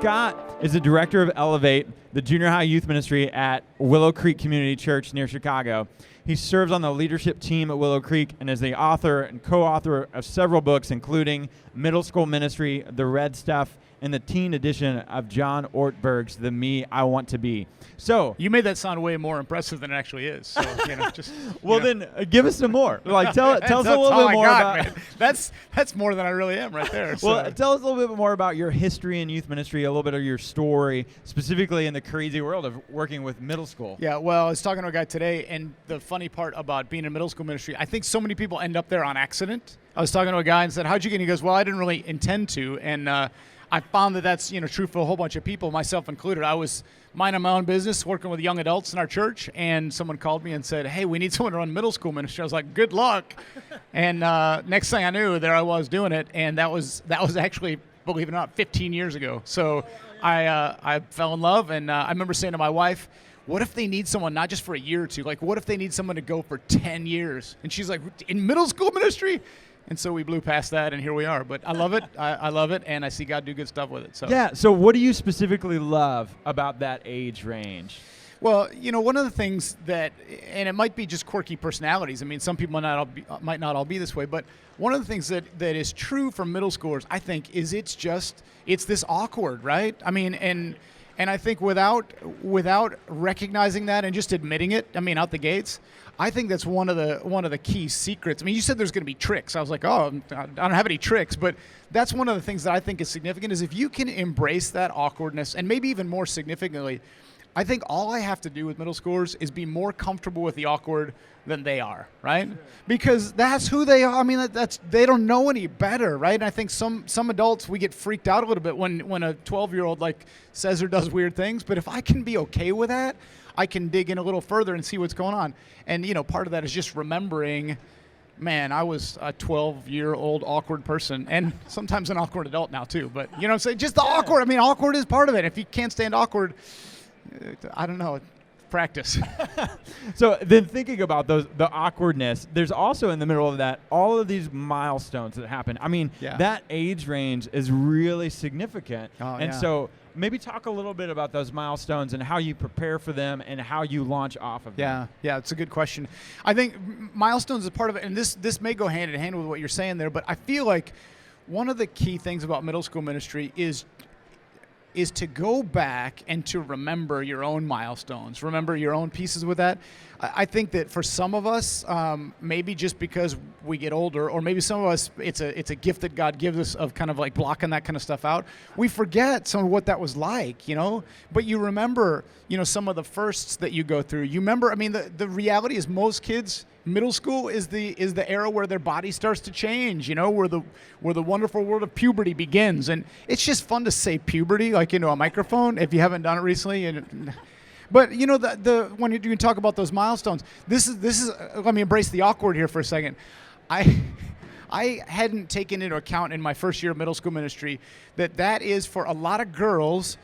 Scott is the director of Elevate, the junior high youth ministry at Willow Creek Community Church near Chicago. He serves on the leadership team at Willow Creek and is the author and co-author of several books, including Middle School Ministry, The Red Stuff, and the teen edition of John Ortberg's The Me I Want to Be. So you made that sound way more impressive than it actually is. So just then give us some more. Like tell us a little bit more about. Man. That's more than I really am right there. So. Well, tell us a little bit more about your history in youth ministry, a little bit of your story, specifically in the crazy world of working with middle school. Yeah, well, I was talking to a guy today, and the funny part about being in middle school ministry, I think so many people end up there on accident. I was talking to a guy and said, "How'd you get in?" He goes, "Well, I didn't really intend to," and I found that that's true for a whole bunch of people, myself included. I was minding my own business, working with young adults in our church, and someone called me and said, "Hey, we need someone to run middle school ministry." I was like, "Good luck!" And next thing I knew, there I was doing it, and that was actually, believe it or not, 15 years ago. So I fell in love, and I remember saying to my wife, "What if they need someone not just for a year or two? Like, what if they need someone to go for 10 years?" And she's like, "In middle school ministry?" And so we blew past that, and here we are. But I love it. I love it, and I see God do good stuff with it. So yeah. So what do you specifically love about that age range? Well, one of the things that, and it might be just quirky personalities. I mean, some people might not all be this way, but one of the things that is true for middle schoolers, I think, is it's this awkward, right? I mean, and I think without recognizing that and just admitting it, I mean, out the gates, I think that's one of the key secrets. I mean, you said there's going to be tricks. I was like, oh, I don't have any tricks, but that's one of the things that I think is significant is if you can embrace that awkwardness, and maybe even more significantly, I think all I have to do with middle schoolers is be more comfortable with the awkward than they are, right? Sure. Because that's who they are. I mean, they don't know any better, right? And I think some adults, we get freaked out a little bit when a 12-year-old like says or does weird things. But if I can be okay with that, I can dig in a little further and see what's going on. And, part of that is just remembering, man, I was a 12-year-old awkward person, and sometimes an awkward adult now too. But, you know what I'm saying? Just the awkward. I mean, awkward is part of it. If you can't stand awkward, I don't know, practice. So then thinking about the awkwardness, there's also in the middle of that, all of these milestones that happen. I mean, that age range is really significant. So maybe talk a little bit about those milestones and how you prepare for them and how you launch off of them. Yeah, it's a good question. I think milestones is part of it, and this may go hand in hand with what you're saying there, but I feel like one of the key things about middle school ministry is to go back and to remember your own milestones, remember your own pieces with that. I think that for some of us, maybe just because we get older, or maybe some of us, it's a gift that God gives us of kind of like blocking that kind of stuff out. We forget some of what that was like, but you remember, some of the firsts that you go through. You remember, I mean, the reality is most kids, middle school is the era where their body starts to change, where the wonderful world of puberty begins. And it's just fun to say puberty, like into a microphone, if you haven't done it recently. But when you talk about those milestones, this is let me embrace the awkward here for a second. I hadn't taken into account in my first year of middle school ministry that is for a lot of girls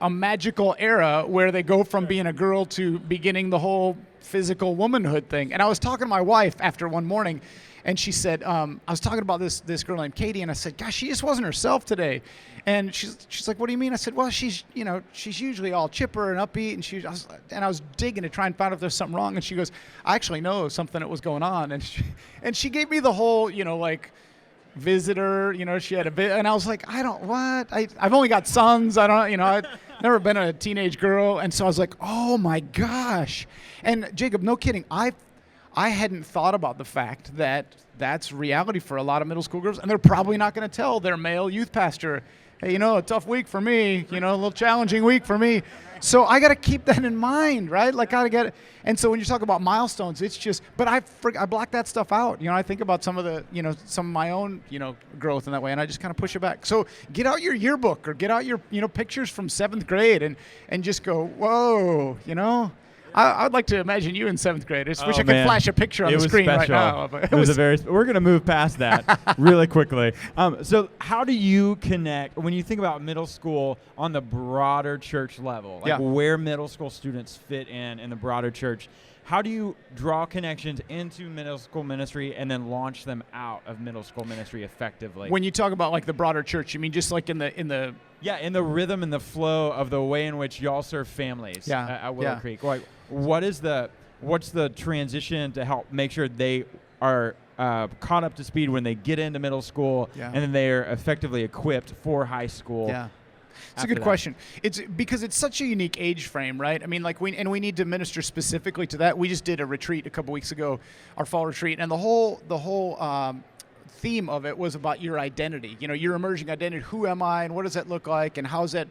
a magical era where they go from being a girl to beginning the whole physical womanhood thing. And I was talking to my wife after one morning, and she said, I was talking about this girl named Katie, and I said, gosh, she just wasn't herself today. And she's like, what do you mean? I said, well, she's usually all chipper and upbeat, and I was digging to try and find out if there's something wrong. And she goes, I actually know something that was going on. And she gave me the whole, visitor, she had and I was like, I've only got sons. I've never been a teenage girl. And so I was like, oh my gosh. And Jacob, no kidding, I hadn't thought about the fact that that's reality for a lot of middle school girls, and they're probably not going to tell their male youth pastor, hey, a tough week for me, a little challenging week for me. So I got to keep that in mind, right? Like, I get it. And so when you talk about milestones, it's just, but I block that stuff out. I think about some of my own, growth in that way, and I just kind of push it back. So get out your yearbook or get out your, pictures from 7th grade and just go, whoa, I would like to imagine you in 7th grade. I just wish I could flash a picture on the screen special. Right now. It was we're going to move past that really quickly. So how do you connect, when you think about middle school on the broader church level, where middle school students fit in the broader church, how do you draw connections into middle school ministry and then launch them out of middle school ministry effectively? When you talk about like the broader church, you mean just like in the Yeah, in the rhythm and the flow of the way in which y'all serve families at Willow Creek. Like, what's the transition to help make sure they are caught up to speed when they get into middle school, and then they are effectively equipped for high school? Yeah. It's a good question. It's because it's such a unique age frame, right? I mean, like we need to minister specifically to that. We just did a retreat a couple weeks ago, our fall retreat, and the whole theme of it was about your identity. You know, your emerging identity. Who am I, and what does that look like, and how is that,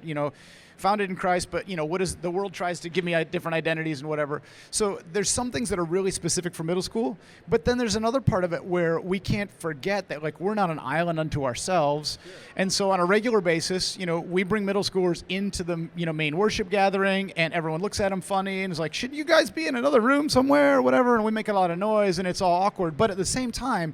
founded in Christ, but what is the world tries to give me different identities and whatever. So there's some things that are really specific for middle school, but then there's another part of it where we can't forget that like we're not an island unto ourselves. Sure. And so on a regular basis, we bring middle schoolers into the main worship gathering, and everyone looks at them funny and is like, should you guys be in another room somewhere or whatever? And we make a lot of noise and it's all awkward. But at the same time,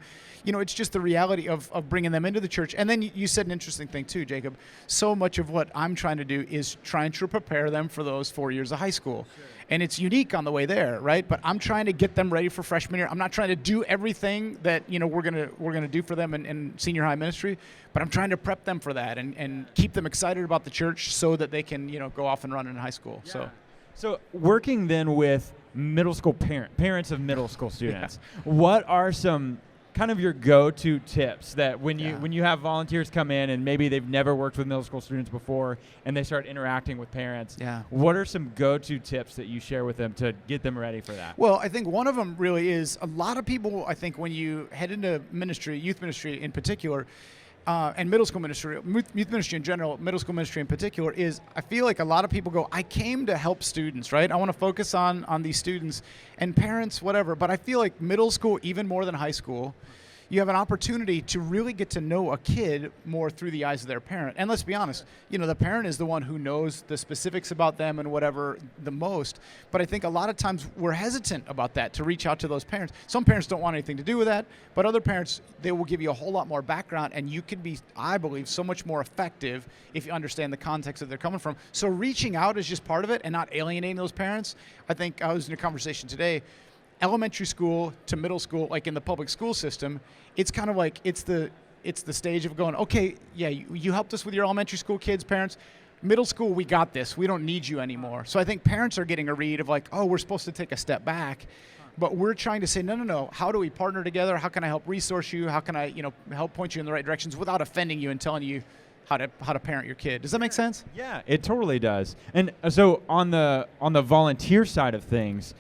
it's just the reality of bringing them into the church. And then you said an interesting thing too, Jacob. So much of what I'm trying to do is trying to prepare them for those 4 years of high school. Sure. And it's unique on the way there, right? But I'm trying to get them ready for freshman year. I'm not trying to do everything that we're gonna do for them in senior high ministry, but I'm trying to prep them for that and keep them excited about the church so that they can go off and run in high school. Yeah. So working then with middle school parents of middle school students, what are some kind of your go-to tips that when you have volunteers come in and maybe they've never worked with middle school students before and they start interacting with parents, what are some go-to tips that you share with them to get them ready for that? Well, I think one of them really is a lot of people, I think when you head into ministry, youth ministry in particular, and middle school ministry, youth ministry in general, middle school ministry in particular, is I feel like a lot of people go, I came to help students, right? I want to focus on these students and parents, whatever. But I feel like middle school, even more than high school, you have an opportunity to really get to know a kid more through the eyes of their parent. And let's be honest, the parent is the one who knows the specifics about them and whatever the most. But I think a lot of times we're hesitant about that, to reach out to those parents. Some parents don't want anything to do with that, but other parents, they will give you a whole lot more background, and you can be, I believe, so much more effective if you understand the context that they're coming from. So reaching out is just part of it and not alienating those parents. I think I was in a conversation today, elementary school to middle school, like in the public school system, it's kind of like it's the stage of going, okay, yeah, you helped us with your elementary school kids, parents. Middle school, we got this. We don't need you anymore. So I think parents are getting a read of like, oh, we're supposed to take a step back. But we're trying to say, no. How do we partner together? How can I help resource you? How can I, help point you in the right directions without offending you and telling you how to parent your kid? Does that make sense? Yeah, it totally does. And so on the volunteer side of things,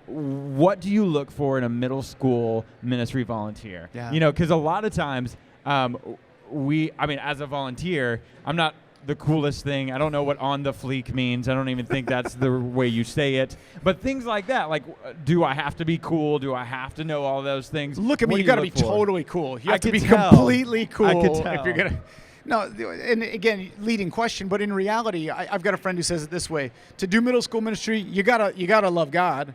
what do you look for in a middle school ministry volunteer? Yeah. Because a lot of times as a volunteer, I'm not the coolest thing. I don't know what on the fleek means. I don't even think that's the way you say it. But things like that, like, do I have to be cool? Do I have to know all those things? Look at me. You got to be totally cool. You have to be tell. Completely cool. I could tell. If you're gonna. No, and again, leading question, but in reality, I've got a friend who says it this way: to do middle school ministry, you gotta love God,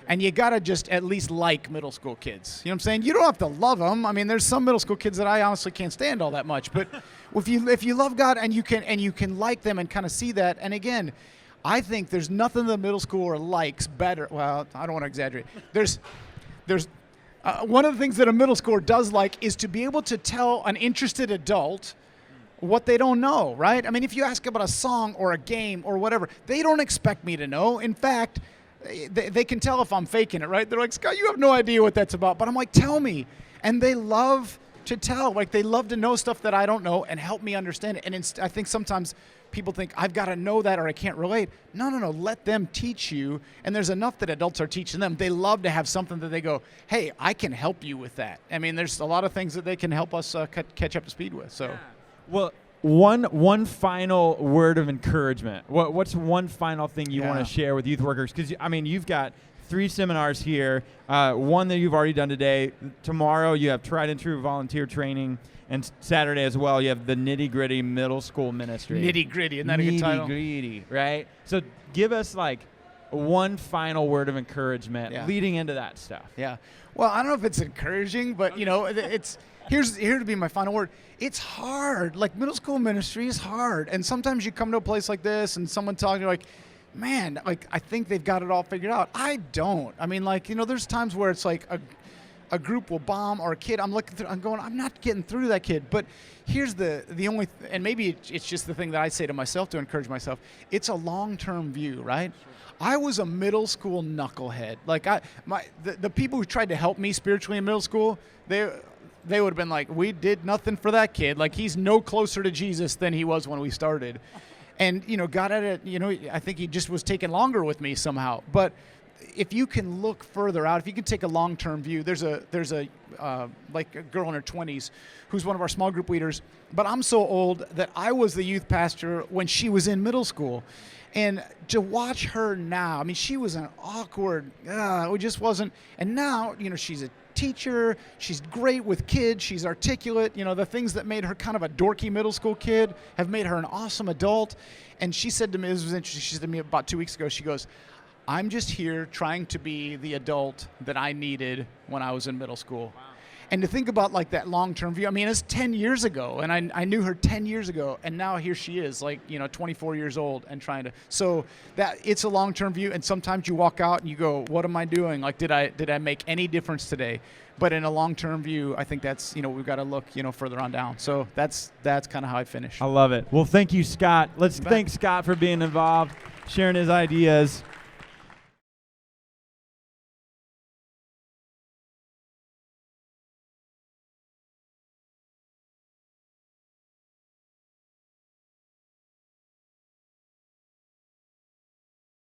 and you gotta just at least like middle school kids. You know what I'm saying? You don't have to love them. I mean, there's some middle school kids that I honestly can't stand all that much. But if you love God and you can like them and kind of see that, and again, I think there's nothing the middle schooler likes better. Well, I don't want to exaggerate. There's one of the things that a middle schooler does like is to be able to tell an interested adult what they don't know, right? I mean, if you ask about a song or a game or whatever, they don't expect me to know. In fact, they can tell if I'm faking it, right? They're like, Scott, you have no idea what that's about. But I'm like, tell me. And they love to tell. Like, they love to know stuff that I don't know and help me understand it. And I think sometimes people think, I've got to know that or I can't relate. No. Let them teach you. And there's enough that adults are teaching them. They love to have something that they go, hey, I can help you with that. I mean, there's a lot of things that they can help us catch up to speed with. So. Yeah. Well, one final word of encouragement. What's one final thing you want to share with youth workers? Because, you've got 3 seminars here, one that you've already done today. Tomorrow you have tried and true volunteer training, and Saturday as well you have the nitty-gritty middle school ministry. Nitty-gritty, isn't that a good title? Nitty-gritty, right? So give us one final word of encouragement leading into that stuff. Yeah. Well, I don't know if it's encouraging, but, it's... Here to be my final word. It's hard. Like, middle school ministry is hard. And sometimes you come to a place like this and someone tells you, like, man, like I think they've got it all figured out. I don't. I mean, like, there's times where it's like a group will bomb or a kid. I'm looking through. I'm going. I'm not getting through to that kid. But here's the only. And maybe it's just the thing that I say to myself to encourage myself. It's a long-term view, right? Sure. I was a middle school knucklehead. Like the people who tried to help me spiritually in middle school, they would have been like, we did nothing for that kid. Like he's no closer to Jesus than he was when we started. And, got at it, I think he just was taking longer with me somehow. But if you can look further out, if you can take a long-term view, there's a like a girl in her 20s who's one of our small group leaders. But I'm so old that I was the youth pastor when she was in middle school. And to watch her now, I mean, she was an awkward, it just wasn't. And now, she's a teacher. She's great with kids. She's articulate. The things that made her kind of a dorky middle school kid have made her an awesome adult. And she said to me, this was interesting, she said to me about 2 weeks ago, she goes, I'm just here trying to be the adult that I needed when I was in middle school. Wow. And to think about like that long-term view, I mean, it's 10 years ago, and I knew her 10 years ago, and now here she is, like, 24 years old and trying to. So that it's a long-term view, and sometimes you walk out and you go, what am I doing? Like, did I make any difference today? But in a long-term view, I think that's, we've got to look, further on down. So that's kind of how I finish. I love it. Well, thank you, Scott. Let's thank Scott for being involved, sharing his ideas.